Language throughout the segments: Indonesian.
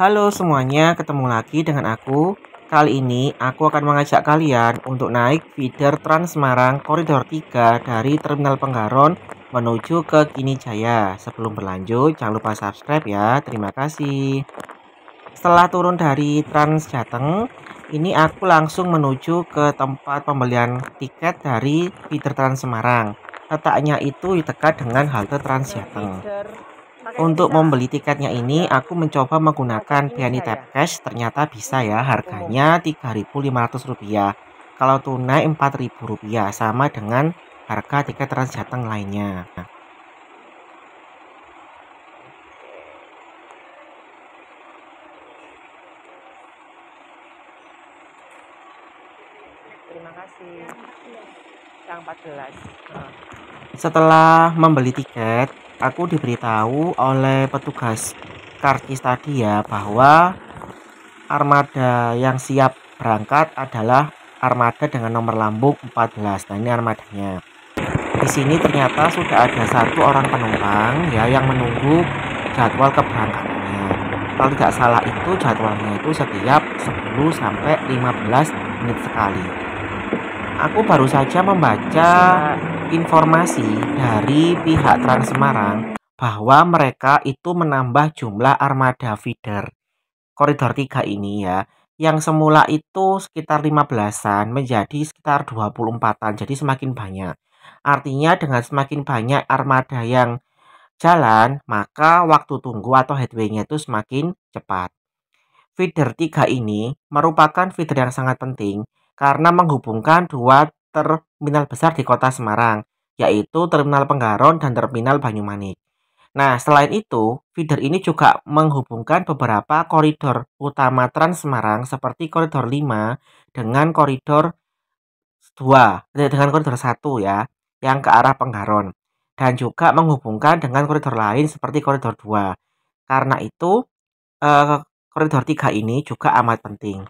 Halo semuanya, ketemu lagi dengan aku. Kali ini aku akan mengajak kalian untuk naik feeder Trans Semarang Koridor 3 dari Terminal Penggaron menuju ke Kini Jaya. Sebelum berlanjut, jangan lupa subscribe ya. Terima kasih. Setelah turun dari Trans Jateng, ini aku langsung menuju ke tempat pembelian tiket dari feeder Trans Semarang. Letaknya itu dekat dengan halte Trans Jateng. Untuk membeli tiketnya ini aku mencoba menggunakan BNI Tap Cash, ternyata bisa ya, harganya Rp3.500. Kalau tunai Rp4.000, sama dengan harga tiket Trans Jateng lainnya. Terima kasih. Yang 14. Setelah membeli tiket, aku diberitahu oleh petugas karcis tadi ya bahwa armada yang siap berangkat adalah armada dengan nomor lambung 14. Nah, ini armadanya. Di sini ternyata sudah ada satu orang penumpang ya yang menunggu jadwal keberangkatannya. Kalau tidak salah itu jadwalnya itu setiap 10 sampai 15 menit sekali. Aku baru saja membaca informasi dari pihak Trans Semarang bahwa mereka itu menambah jumlah armada feeder koridor 3 ini ya, yang semula itu sekitar 15-an menjadi sekitar 24-an, jadi semakin banyak. Artinya dengan semakin banyak armada yang jalan, maka waktu tunggu atau headway-nya itu semakin cepat. Feeder 3 ini merupakan feeder yang sangat penting karena menghubungkan dua terminal besar di kota Semarang, yaitu Terminal Penggaron dan Terminal Banyumanik. Nah, selain itu, feeder ini juga menghubungkan beberapa koridor utama Trans Semarang seperti koridor 5 dengan koridor 2, dengan koridor 1 ya, yang ke arah Penggaron. Dan juga menghubungkan dengan koridor lain seperti koridor 2. Karena itu, koridor 3 ini juga amat penting.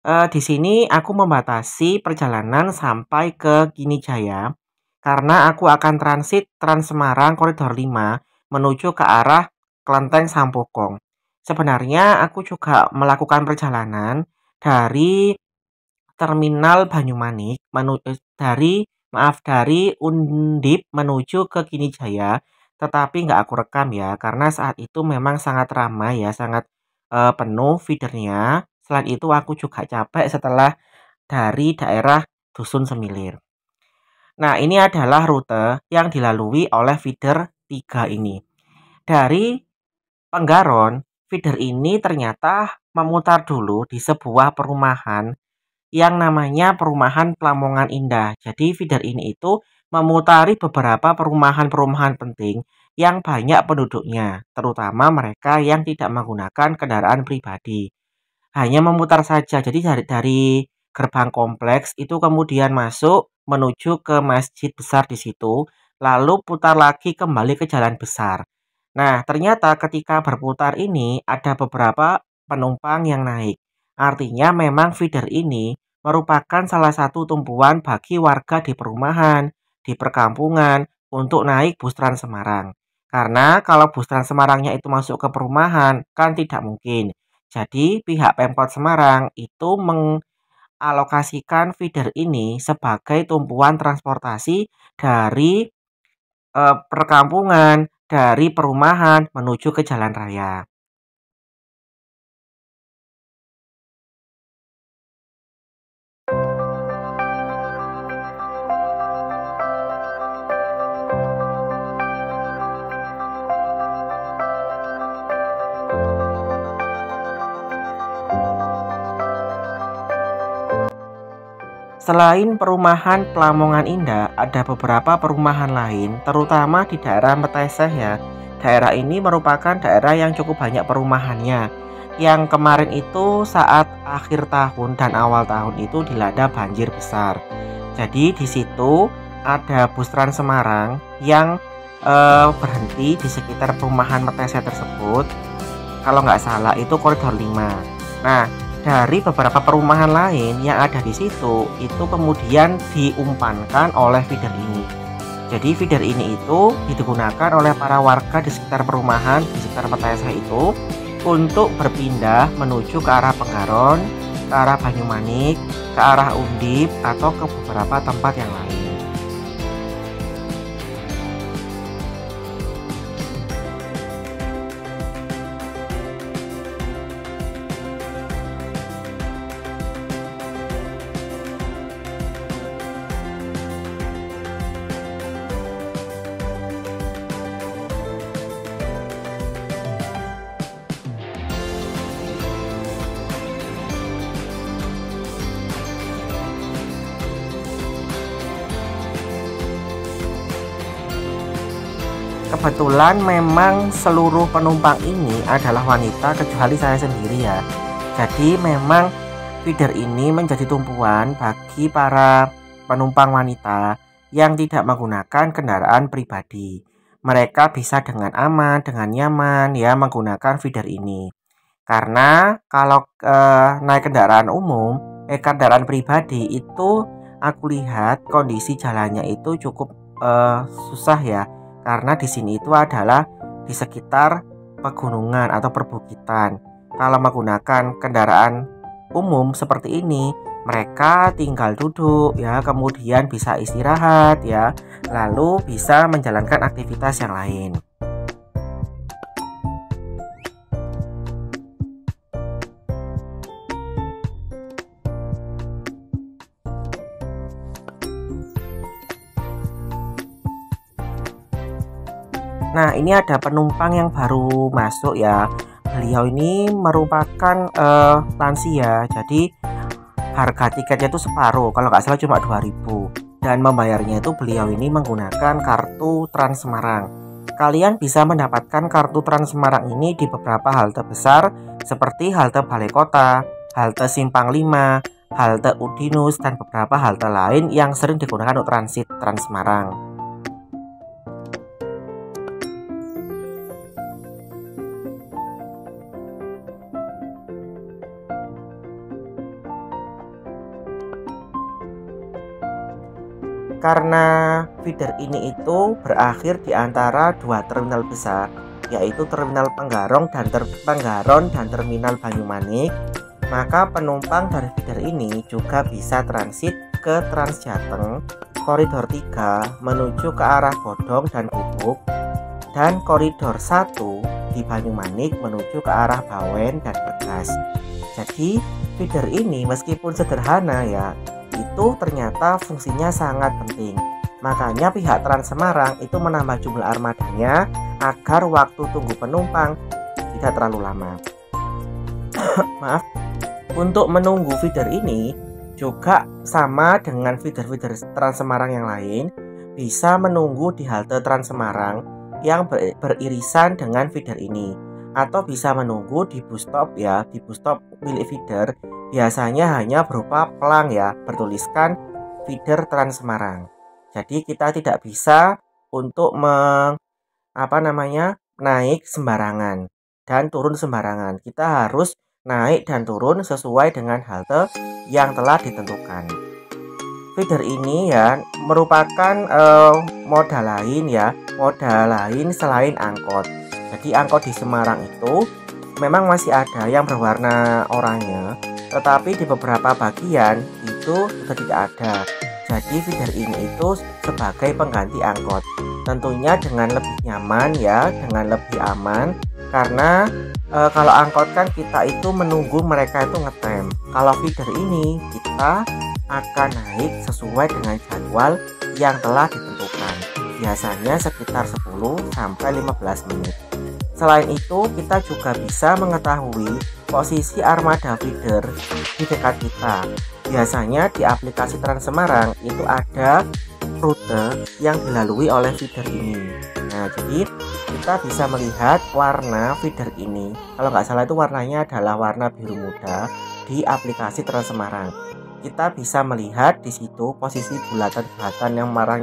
Di sini aku membatasi perjalanan sampai ke Kini Jaya karena aku akan transit Trans Semarang koridor 5 menuju ke arah Klenteng Sampokong. Sebenarnya aku juga melakukan perjalanan dari Terminal Banyumanik dari Undip menuju ke Kini Jaya, tetapi nggak aku rekam ya karena saat itu memang sangat ramai ya, sangat penuh feedernya. Selain itu aku juga capek setelah dari daerah Dusun Semilir. Nah, ini adalah rute yang dilalui oleh feeder 3 ini. Dari Penggaron, feeder ini ternyata memutar dulu di sebuah perumahan yang namanya Perumahan Lamongan Indah. Jadi feeder ini itu memutari beberapa perumahan-perumahan penting yang banyak penduduknya, terutama mereka yang tidak menggunakan kendaraan pribadi. Hanya memutar saja. Jadi dari gerbang kompleks itu kemudian masuk menuju ke masjid besar di situ, lalu putar lagi kembali ke jalan besar. Nah, ternyata ketika berputar ini ada beberapa penumpang yang naik. Artinya memang feeder ini merupakan salah satu tumpuan bagi warga di perumahan, di perkampungan untuk naik bus Trans Semarang. Karena kalau bus Trans Semarangnya itu masuk ke perumahan kan tidak mungkin. Jadi pihak Pemkot Semarang itu mengalokasikan feeder ini sebagai tumpuan transportasi dari perkampungan, dari perumahan menuju ke jalan raya. Selain perumahan Lamongan Indah, ada beberapa perumahan lain, terutama di daerah Meteseh ya. Daerah ini merupakan daerah yang cukup banyak perumahannya. Yang kemarin itu saat akhir tahun dan awal tahun itu dilanda banjir besar. Jadi di situ ada bus Trans Semarang yang berhenti di sekitar perumahan Meteseh tersebut. Kalau nggak salah itu koridor 5. Nah, dari beberapa perumahan lain yang ada di situ itu kemudian diumpankan oleh feeder ini. Jadi feeder ini itu digunakan oleh para warga di sekitar perumahan di sekitar Meteseh itu untuk berpindah menuju ke arah Penggaron, ke arah Banyumanik, ke arah Undip, atau ke beberapa tempat yang lain. Kebetulan memang seluruh penumpang ini adalah wanita kecuali saya sendiri ya. Jadi memang feeder ini menjadi tumpuan bagi para penumpang wanita yang tidak menggunakan kendaraan pribadi. Mereka bisa dengan aman, dengan nyaman ya menggunakan feeder ini. Karena kalau naik kendaraan umum, kendaraan pribadi itu aku lihat kondisi jalannya itu cukup susah ya. Karena di sini itu adalah di sekitar pegunungan atau perbukitan. Kalau menggunakan kendaraan umum seperti ini, mereka tinggal duduk ya, kemudian bisa istirahat ya, lalu bisa menjalankan aktivitas yang lain. Nah, ini ada penumpang yang baru masuk ya. Beliau ini merupakan lansia. Jadi harga tiketnya itu separuh, kalau nggak salah cuma 2.000. Dan membayarnya itu beliau ini menggunakan kartu Trans Semarang. Kalian bisa mendapatkan kartu Trans Semarang ini di beberapa halte besar seperti halte Balai Kota, halte Simpang 5, halte Udinus, dan beberapa halte lain yang sering digunakan untuk transit Trans Semarang. Karena feeder ini itu berakhir di antara dua terminal besar, yaitu Terminal Penggaron dan Terminal Banyumanik, maka penumpang dari feeder ini juga bisa transit ke Transjateng, Koridor 3 menuju ke arah Godong dan Gubuk, dan Koridor 1 di Banyumanik menuju ke arah Bawen dan Bergas. Jadi feeder ini meskipun sederhana ya, itu ternyata fungsinya sangat penting. Makanya pihak Trans Semarang itu menambah jumlah armadanya agar waktu tunggu penumpang tidak terlalu lama. Maaf. Untuk menunggu feeder ini juga sama dengan feeder-feeder Trans Semarang yang lain, bisa menunggu di halte Trans Semarang yang beririsan dengan feeder ini, atau bisa menunggu di bus stop ya, di bus stop milik feeder. Biasanya hanya berupa pelang ya, bertuliskan feeder Trans Semarang. Jadi kita tidak bisa untuk naik sembarangan dan turun sembarangan. Kita harus naik dan turun sesuai dengan halte yang telah ditentukan. Feeder ini ya merupakan moda lain selain angkot. Jadi angkot di Semarang itu memang masih ada yang berwarna oranye, tetapi di beberapa bagian itu sudah tidak ada. Jadi feeder ini itu sebagai pengganti angkot. Tentunya dengan lebih nyaman ya, dengan lebih aman. Karena kalau angkot kan kita itu menunggu mereka itu ngetem. Kalau feeder ini kita akan naik sesuai dengan jadwal yang telah ditentukan. Biasanya sekitar 10-15 menit. Selain itu, kita juga bisa mengetahui posisi armada feeder di dekat kita. Biasanya di aplikasi Trans Semarang itu ada rute yang dilalui oleh feeder ini. Nah, jadi kita bisa melihat warna feeder ini. Kalau nggak salah itu warnanya adalah warna biru muda di aplikasi Trans Semarang. Kita bisa melihat di situ posisi bulatan-bulatan yang merah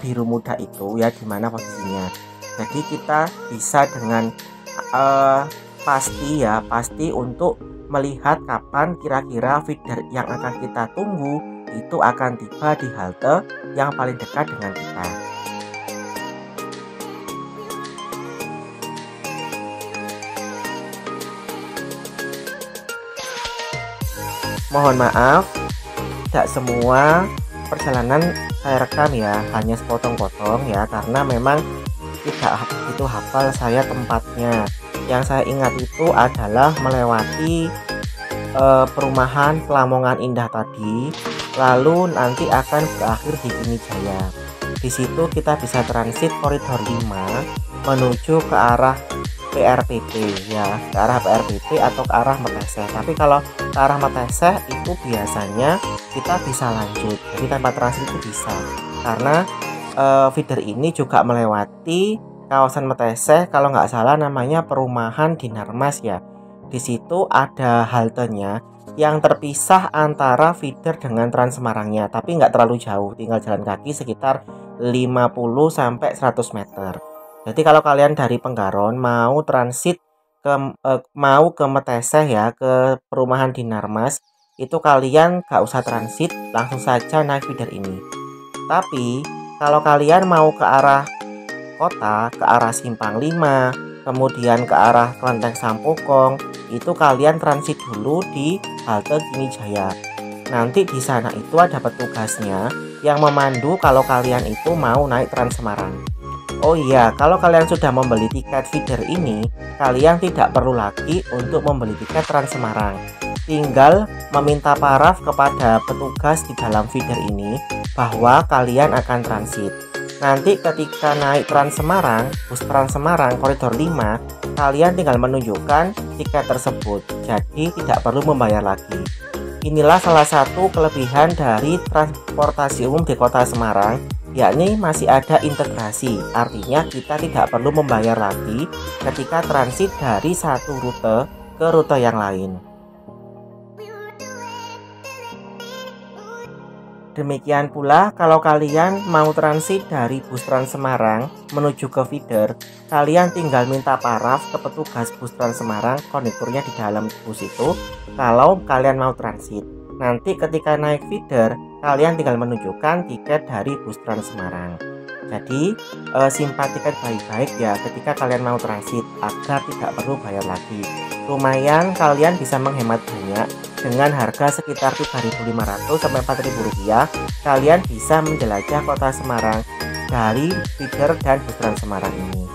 biru muda itu ya, di mana posisinya. Jadi kita bisa dengan pasti untuk melihat kapan kira-kira feeder yang akan kita tunggu itu akan tiba di halte yang paling dekat dengan kita. Mohon maaf, tidak semua perjalanan saya rekam ya, hanya sepotong-potong ya, karena memang tidak itu hafal saya tempatnya. Yang saya ingat itu adalah melewati perumahan Lamongan Indah tadi, lalu nanti akan berakhir di Kimijaya. Di situ kita bisa transit koridor 5 menuju ke arah PRPP ya, ke arah PRPP atau ke arah Meteseh. Tapi kalau ke arah Meteseh itu biasanya kita bisa lanjut, jadi tanpa transit itu bisa, karena feeder ini juga melewati kawasan Meteseh, kalau nggak salah namanya perumahan Dinarmas ya. Di situ ada haltenya yang terpisah antara feeder dengan Trans Semarangnya, tapi nggak terlalu jauh, tinggal jalan kaki sekitar 50-100 meter. Jadi kalau kalian dari Penggaron mau transit mau ke Meteseh ya, ke perumahan Dinarmas, itu kalian gak usah transit, langsung saja naik feeder ini. Tapi kalau kalian mau ke arah kota, ke arah Simpang 5, kemudian ke arah Klenteng Sampokong, itu kalian transit dulu di halte Kimijaya. Nanti di sana itu ada petugasnya yang memandu kalau kalian itu mau naik Trans Semarang. Oh iya, kalau kalian sudah membeli tiket feeder ini, kalian tidak perlu lagi untuk membeli tiket Trans Semarang. Tinggal meminta paraf kepada petugas di dalam feeder ini bahwa kalian akan transit. Nanti ketika naik Trans Semarang, bus Trans Semarang koridor 5, kalian tinggal menunjukkan tiket tersebut. Jadi tidak perlu membayar lagi. Inilah salah satu kelebihan dari transportasi umum di Kota Semarang, yakni masih ada integrasi. Artinya kita tidak perlu membayar lagi ketika transit dari satu rute ke rute yang lain. Demikian pula kalau kalian mau transit dari bus Trans Semarang menuju ke feeder, kalian tinggal minta paraf ke petugas bus Trans Semarang, kondekturnya di dalam bus itu, kalau kalian mau transit. Nanti ketika naik feeder, kalian tinggal menunjukkan tiket dari bus Trans Semarang. Jadi simpan tiket baik-baik ya ketika kalian mau transit, agar tidak perlu bayar lagi. Lumayan kalian bisa menghemat banyak. Dengan harga sekitar 3.500 sampai 4.000 rupiah, kalian bisa menjelajah Kota Semarang dari feeder dan bus Trans Semarang ini.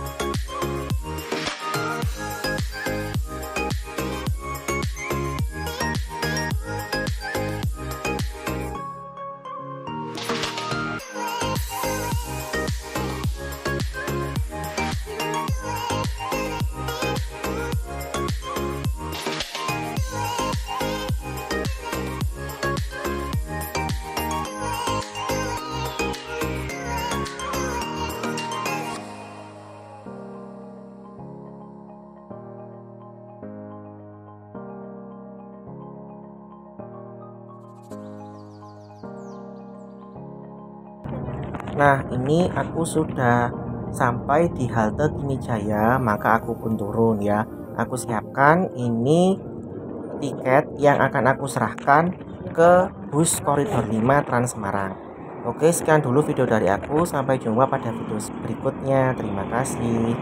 Nah, ini aku sudah sampai di halte Kimijaya, maka aku pun turun ya. Aku siapkan ini tiket yang akan aku serahkan ke bus koridor 5 Trans Semarang. Oke, sekian dulu video dari aku. Sampai jumpa pada video berikutnya. Terima kasih.